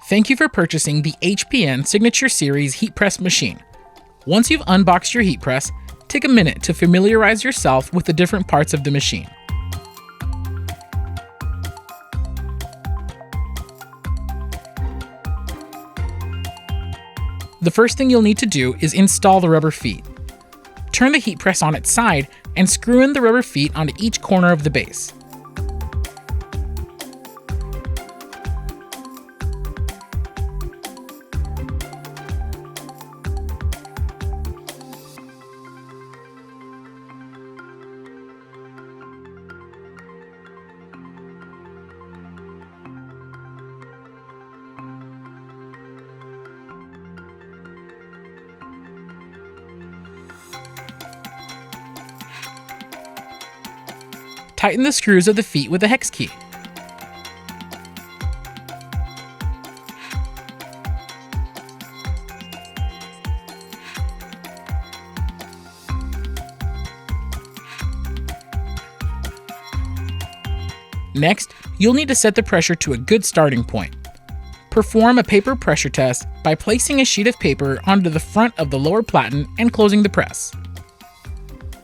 Thank you for purchasing the HPN Signature Series heat press machine. Once you've unboxed your heat press, take a minute to familiarize yourself with the different parts of the machine. The first thing you'll need to do is install the rubber feet. Turn the heat press on its side and screw in the rubber feet onto each corner of the base. Tighten the screws of the feet with a hex key. Next, you'll need to set the pressure to a good starting point. Perform a paper pressure test by placing a sheet of paper onto the front of the lower platen and closing the press.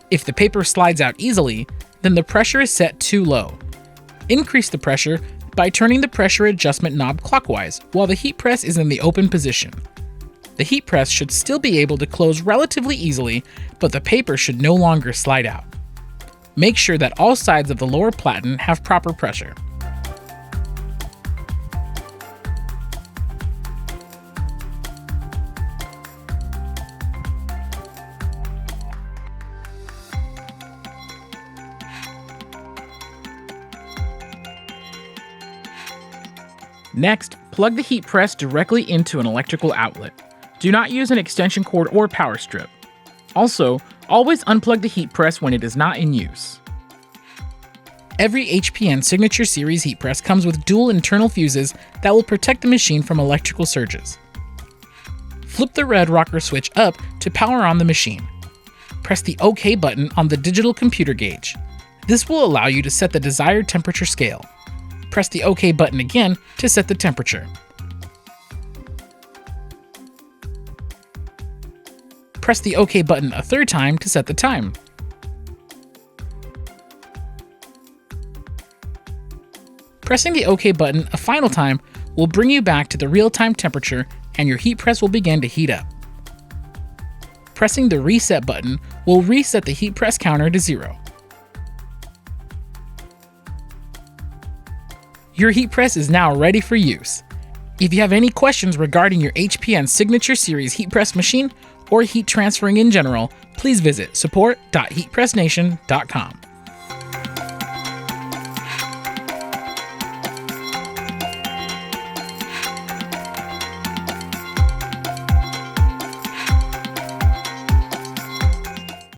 If the paper slides out easily, then the pressure is set too low. Increase the pressure by turning the pressure adjustment knob clockwise while the heat press is in the open position. The heat press should still be able to close relatively easily, but the paper should no longer slide out. Make sure that all sides of the lower platen have proper pressure. Next, plug the heat press directly into an electrical outlet. Do not use an extension cord or power strip. Also, always unplug the heat press when it is not in use. Every HPN Signature Series heat press comes with dual internal fuses that will protect the machine from electrical surges. Flip the red rocker switch up to power on the machine. Press the OK button on the digital computer gauge. This will allow you to set the desired temperature scale. Press the OK button again to set the temperature. Press the OK button a third time to set the time. Pressing the OK button a final time will bring you back to the real-time temperature and your heat press will begin to heat up. Pressing the reset button will reset the heat press counter to 0. Your heat press is now ready for use. If you have any questions regarding your HPN Signature Series heat press machine or heat transferring in general, please visit support.heatpressnation.com.